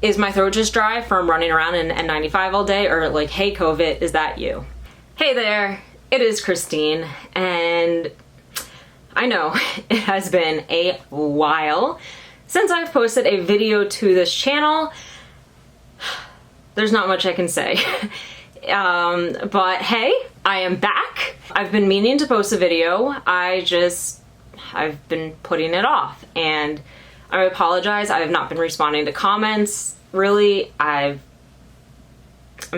is my throat just dry from running around in N95 all day? Or like, hey COVID, is that you? Hey there, it is Christine, and I know it has been a while since I've posted a video to this channel. There's not much I can say. But hey, I am back. I've been meaning to post a video. I've been putting it off, and I apologize. I have not been responding to comments. Really, I'm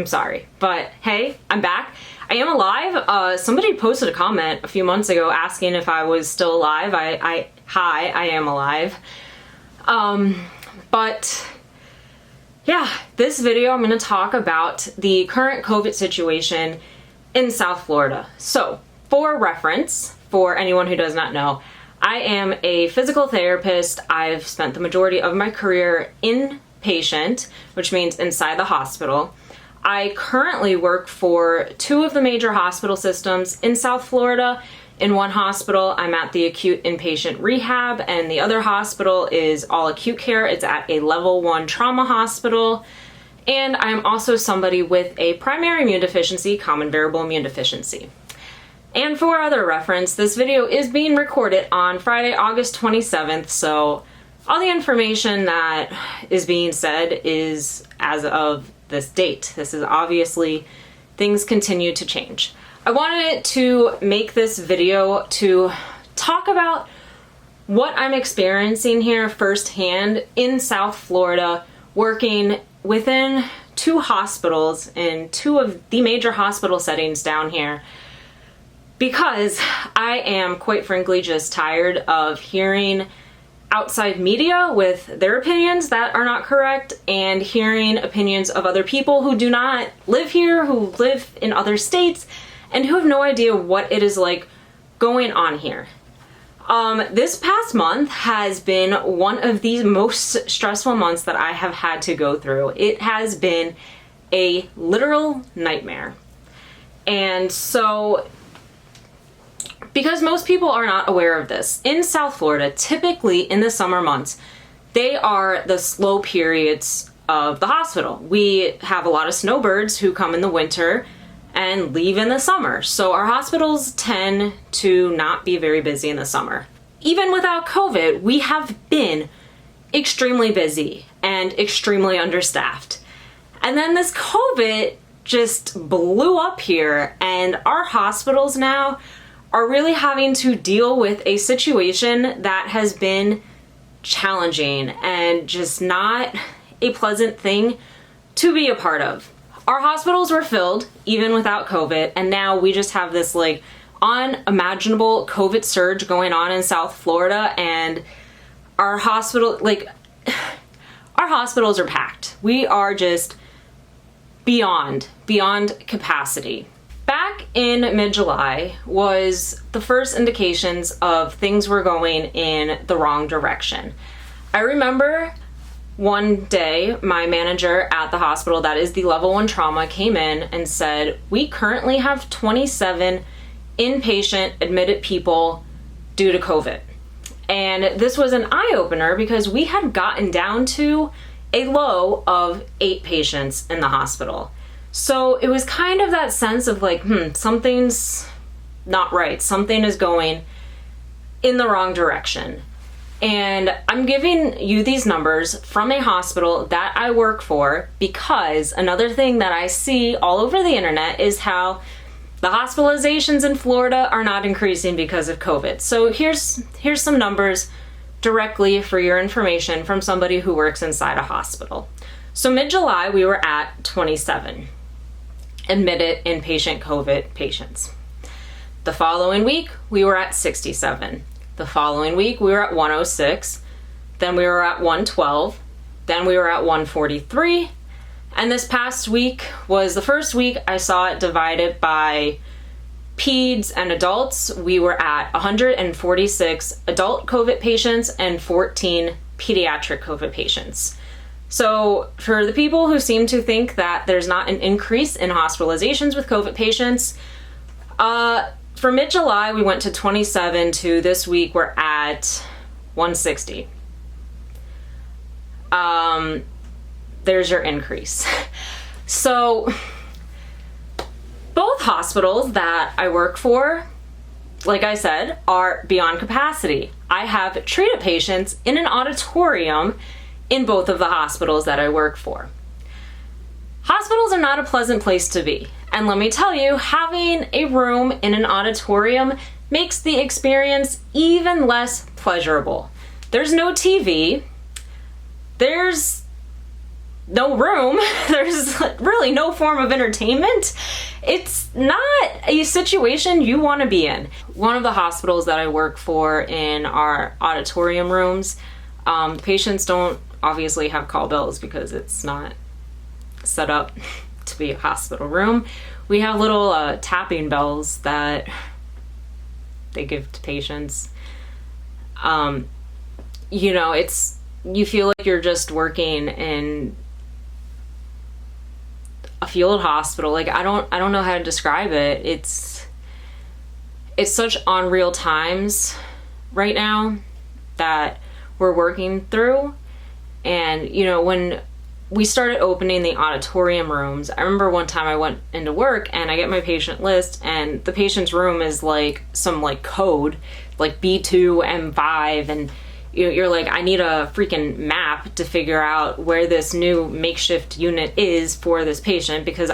sorry, but hey, I'm back. I am alive. Somebody posted a comment a few months ago asking if I was still alive. Hi, I am alive. But yeah, this video I'm going to talk about the current COVID situation in South Florida. So, for reference, for anyone who does not know, I am a physical therapist. I've spent the majority of my career inpatient, which means inside the hospital. I currently work for two of the major hospital systems in South Florida. In one hospital, I'm at the acute inpatient rehab, and the other hospital is all acute care. It's at a level 1 trauma hospital. And I'm also somebody with a primary immune deficiency, common variable immune deficiency. And for other reference, this video is being recorded on Friday, August 27th, so all the information that is being said is as of this date. This is obviously, things continue to change. I wanted to make this video to talk about what I'm experiencing here firsthand in South Florida, working within two hospitals in two of the major hospital settings down here, because I am quite frankly just tired of hearing outside media with their opinions that are not correct, and hearing opinions of other people who do not live here, who live in other states, and who have no idea what it is like going on here. This past month has been one of the most stressful months that I have had to go through. It has been a literal nightmare. And so, because most people are not aware of this, in South Florida, typically in the summer months, they are the slow periods of the hospital. We have a lot of snowbirds who come in the winter and leave in the summer. So our hospitals tend to not be very busy in the summer. Even without COVID, we have been extremely busy and extremely understaffed. And then this COVID just blew up here, and our hospitals now are really having to deal with a situation that has been challenging and just not a pleasant thing to be a part of. Our hospitals were filled even without COVID, and now we just have this like unimaginable COVID surge going on in South Florida, and our hospitals are packed. We are just beyond capacity. Back in mid-July was the first indications of things were going in the wrong direction. I remember one day my manager at the hospital that is the level 1 trauma came in and said, we currently have 27 inpatient admitted people due to COVID. And this was an eye-opener because we had gotten down to a low of 8 patients in the hospital. So it was kind of that sense of like, something's not right. Something is going in the wrong direction. And I'm giving you these numbers from a hospital that I work for, because another thing that I see all over the internet is how the hospitalizations in Florida are not increasing because of COVID. So here's some numbers directly for your information from somebody who works inside a hospital. So mid-July, we were at 27 admitted inpatient COVID patients. The following week, we were at 67. The following week, we were at 106. Then we were at 112. Then we were at 143. And this past week was the first week I saw it divided by peds and adults. We were at 146 adult COVID patients and 14 pediatric COVID patients. So for the people who seem to think that there's not an increase in hospitalizations with COVID patients, for mid-July we went to 27 to this week we're at 160. there's your increase. So both hospitals that I work for, like I said, are beyond capacity. I have treated patients in an auditorium in both of the hospitals that I work for. Hospitals are not a pleasant place to be. And let me tell you, having a room in an auditorium makes the experience even less pleasurable. There's no TV. There's no room. There's really no form of entertainment. It's not a situation you want to be in. One of the hospitals that I work for, in our auditorium rooms, patients don't obviously have call bells because it's not set up to be a hospital room. We have little tapping bells that they give to patients. You know, you feel like you're just working in a field hospital. Like, I don't know how to describe it. It's such unreal times right now that we're working through. And, you know, when we started opening the auditorium rooms, I remember one time I went into work and I get my patient list, and the patient's room is like some like code, like B2, M5, and you're like, I need a freaking map to figure out where this new makeshift unit is for this patient, because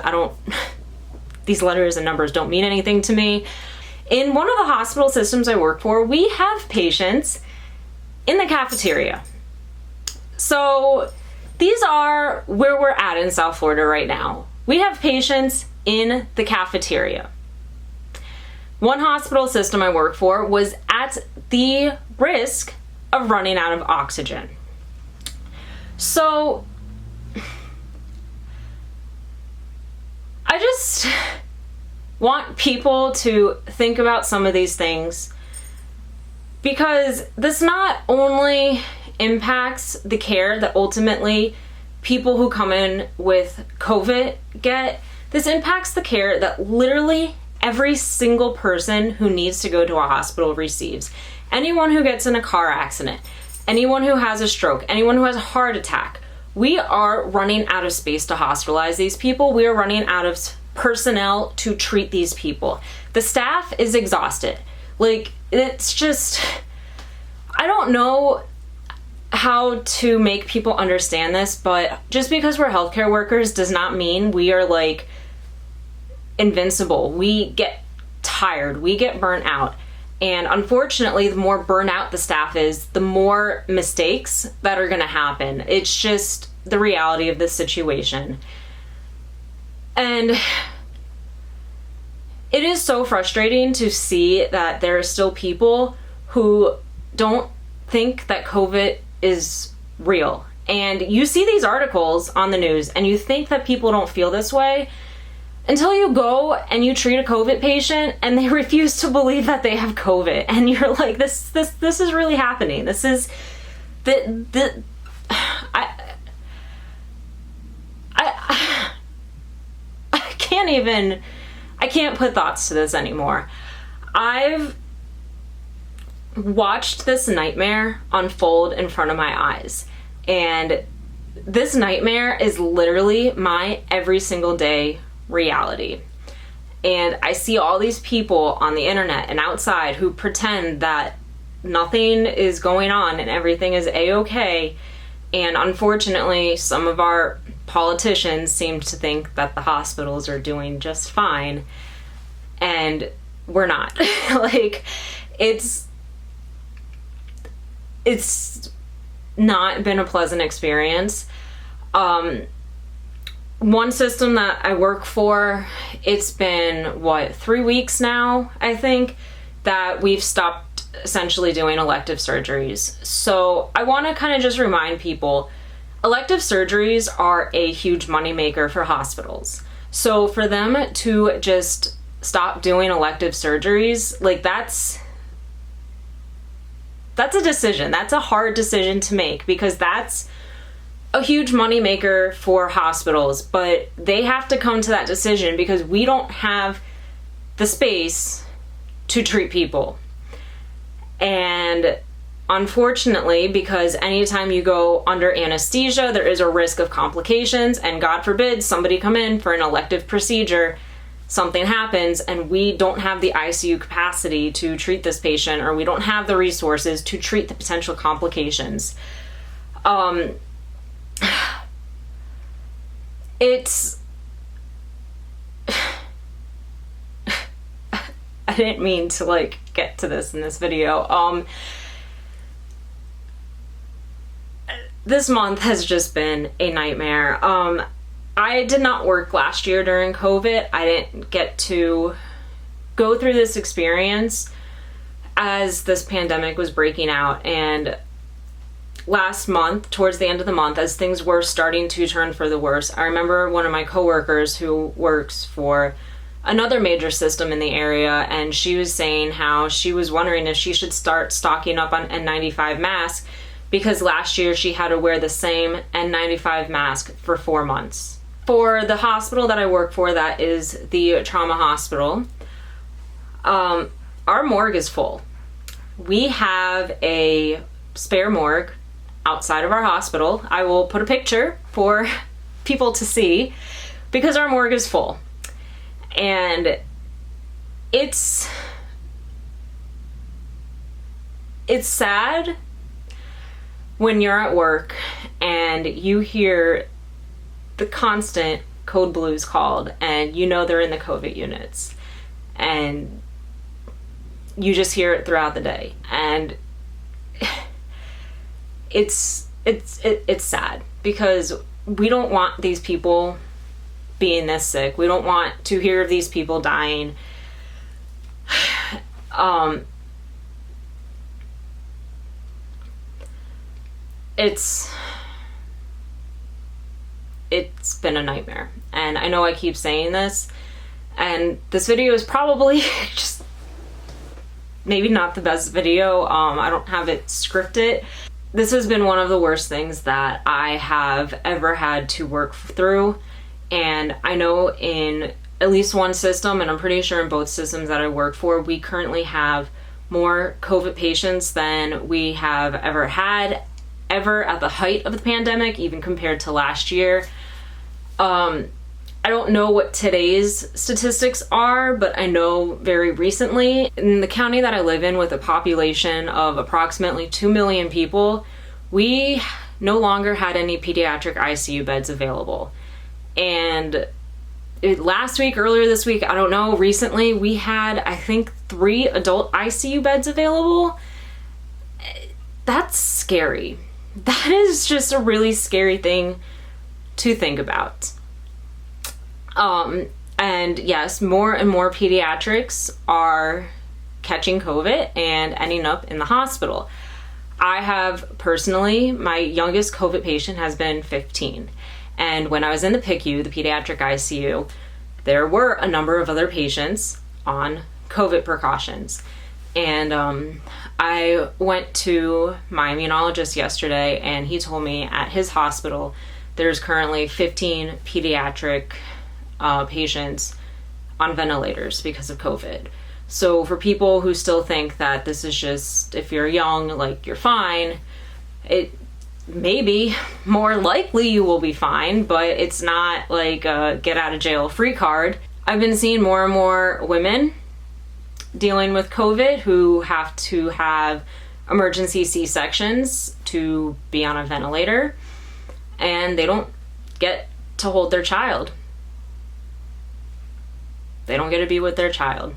these letters and numbers don't mean anything to me. In one of the hospital systems I work for, we have patients in the cafeteria. So these are where we're at in South Florida right now. We have patients in the cafeteria. One hospital system I work for was at the risk of running out of oxygen. So I just want people to think about some of these things, because this not only impacts the care that ultimately people who come in with COVID get, this impacts the care that literally every single person who needs to go to a hospital receives. Anyone who gets in a car accident, anyone who has a stroke, anyone who has a heart attack, we are running out of space to hospitalize these people. We are running out of personnel to treat these people. The staff is exhausted. Like, it's just, I don't know how to make people understand this, but just because we're healthcare workers does not mean we are like invincible. We get tired, we get burnt out. And unfortunately, the more burnout the staff is, the more mistakes that are gonna happen. It's just the reality of this situation. And it is so frustrating to see that there are still people who don't think that COVID is real. And you see these articles on the news and you think that people don't feel this way until you go and you treat a COVID patient and they refuse to believe that they have COVID. And you're like, this is really happening. This is I can't put thoughts to this anymore. I've watched this nightmare unfold in front of my eyes, and this nightmare is literally my every single day reality. And I see all these people on the internet and outside who pretend that nothing is going on and everything is a-okay. And unfortunately, some of our politicians seem to think that the hospitals are doing just fine, and we're not. Like, it's not been a pleasant experience. One system that I work for, it's been 3 weeks now, I think, that we've stopped essentially doing elective surgeries. So I want to kind of just remind people, elective surgeries are a huge moneymaker for hospitals. So for them to just stop doing elective surgeries, like, that's a decision. That's a hard decision to make, because that's a huge moneymaker for hospitals. But they have to come to that decision because we don't have the space to treat people. And unfortunately, because anytime you go under anesthesia, there is a risk of complications, and God forbid somebody come in for an elective procedure, something happens, and we don't have the ICU capacity to treat this patient, or we don't have the resources to treat the potential complications. It's I didn't mean to like get to this in this video. This month has just been a nightmare. I did not work last year during COVID. I didn't get to go through this experience as this pandemic was breaking out. And last month, towards the end of the month, as things were starting to turn for the worse, I remember one of my coworkers who works for another major system in the area, and she was saying how she was wondering if she should start stocking up on N95 masks, because last year she had to wear the same N95 mask for 4 months. For the hospital that I work for, that is the trauma hospital, our morgue is full. We have a spare morgue outside of our hospital. I will put a picture for people to see, because our morgue is full. And it's sad when you're at work and you hear the constant code blues called, and you know they're in the COVID units, and you just hear it throughout the day, and it's sad, because we don't want these people being this sick. We don't want to hear of these people dying. It's been a nightmare, and I know I keep saying this, and this video is probably just maybe not the best video. I don't have it scripted. This has been one of the worst things that I have ever had to work through, and I know in at least one system, and I'm pretty sure in both systems that I work for, we currently have more COVID patients than we have ever had at the height of the pandemic, even compared to last year. I don't know what today's statistics are, but I know very recently in the county that I live in, with a population of approximately 2 million people, we no longer had any pediatric ICU beds available. And last week, earlier this week, I don't know, recently, we had, I think, 3 adult ICU beds available. That's scary. That is just a really scary thing to think about. And yes, more and more pediatrics are catching COVID and ending up in the hospital. I have personally, my youngest COVID patient has been 15. And when I was in the PICU, the pediatric ICU, there were a number of other patients on COVID precautions. And I went to my immunologist yesterday, and he told me at his hospital there's currently 15 pediatric patients on ventilators because of COVID. So for people who still think that this is just, if you're young, like, you're fine, it maybe more likely you will be fine, but it's not like a get out of jail free card. I've been seeing more and more women dealing with COVID who have to have emergency C-sections to be on a ventilator, and they don't get to hold their child. They don't get to be with their child.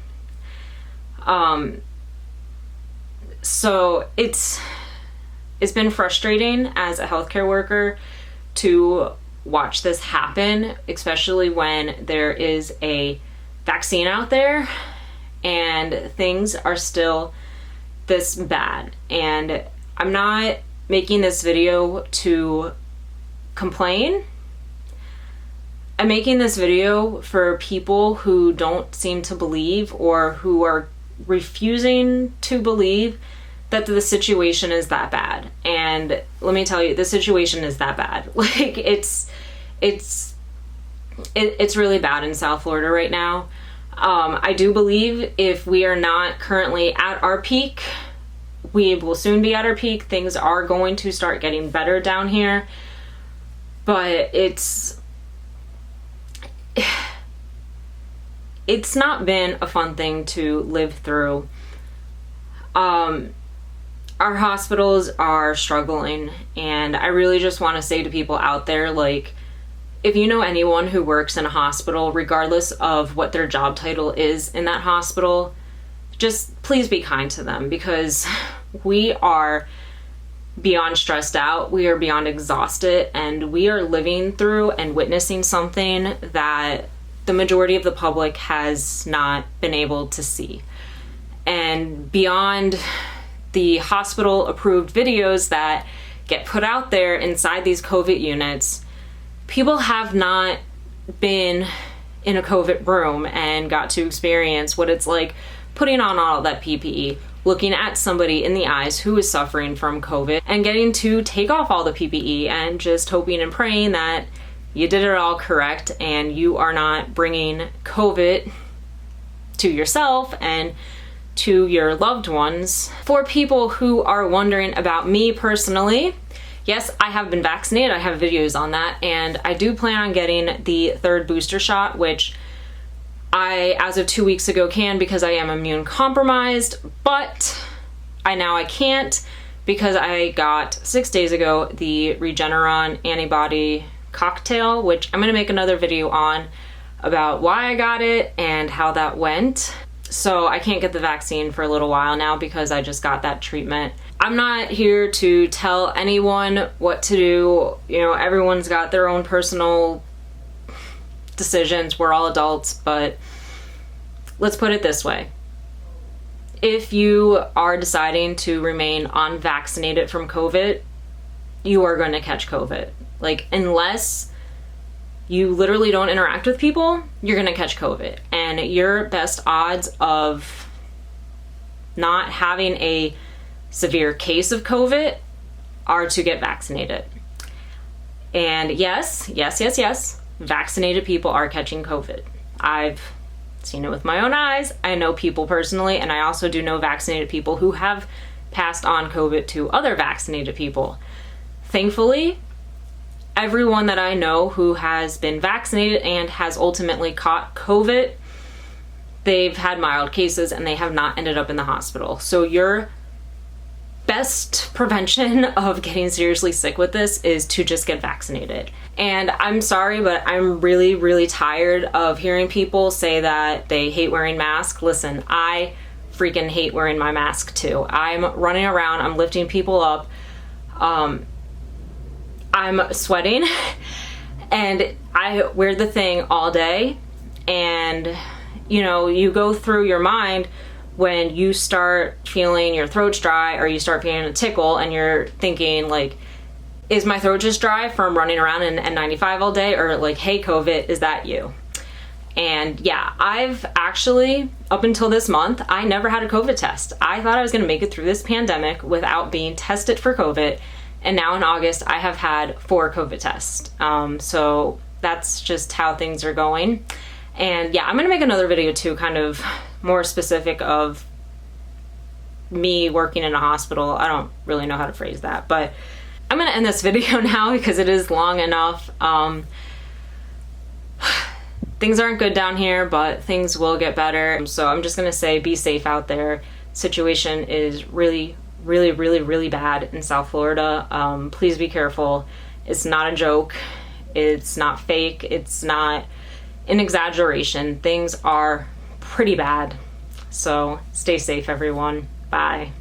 So it's been frustrating as a healthcare worker to watch this happen, especially when there is a vaccine out there and things are still this bad. And I'm not making this video to complain. I'm making this video for people who don't seem to believe, or who are refusing to believe that the situation is that bad. And let me tell you, the situation is that bad. Like, it's really bad in South Florida right now. I do believe if we are not currently at our peak, we will soon be at our peak. Things are going to start getting better down here, but it's not been a fun thing to live through. Our hospitals are struggling, and I really just want to say to people out there, like, if you know anyone who works in a hospital, regardless of what their job title is in that hospital, just please be kind to them, because we are beyond stressed out, we are beyond exhausted, and we are living through and witnessing something that the majority of the public has not been able to see. And beyond the hospital approved videos that get put out there inside these COVID units, people have not been in a COVID room and got to experience what it's like putting on all that PPE, looking at somebody in the eyes who is suffering from COVID, and getting to take off all the PPE and just hoping and praying that you did it all correct and you are not bringing COVID to yourself and to your loved ones. For people who are wondering about me personally, yes, I have been vaccinated. I have videos on that, and I do plan on getting the third booster shot, which I, as of 2 weeks ago, can because I am immune compromised, but I can't because I got 6 days ago the Regeneron antibody cocktail, which I'm gonna make another video on about why I got it and how that went. So I can't get the vaccine for a little while now because I just got that treatment. I'm not here to tell anyone what to do. You know, everyone's got their own personal decisions. We're all adults, but let's put it this way. If you are deciding to remain unvaccinated from COVID, you are going to catch COVID. Like, unless you literally don't interact with people, you're gonna catch COVID. And your best odds of not having a severe case of COVID are to get vaccinated. And yes, vaccinated people are catching COVID. I've seen it with my own eyes. I know people personally, and I also do know vaccinated people who have passed on COVID to other vaccinated people. Thankfully, everyone that I know who has been vaccinated and has ultimately caught COVID, they've had mild cases and they have not ended up in the hospital. So your best prevention of getting seriously sick with this is to just get vaccinated. And I'm sorry, but I'm really, really tired of hearing people say that they hate wearing masks. Listen, I freaking hate wearing my mask too. I'm running around, I'm lifting people up, I'm sweating, and I wear the thing all day, and you know, you go through your mind when you start feeling your throat's dry or you start feeling a tickle and you're thinking like, is my throat just dry from running around in N95 all day, or like, hey COVID, is that you? And yeah, I've actually, up until this month, I never had a COVID test. I thought I was gonna make it through this pandemic without being tested for COVID. And now in August, I have had 4 COVID tests. So that's just how things are going. And yeah, I'm gonna make another video too, kind of more specific of me working in a hospital. I don't really know how to phrase that, but I'm gonna end this video now because it is long enough. Things aren't good down here, but things will get better. So I'm just gonna say, be safe out there. Situation is really bad in South Florida. Please be careful. It's not a joke. It's not fake. It's not an exaggeration. Things are pretty bad. So stay safe, everyone. Bye.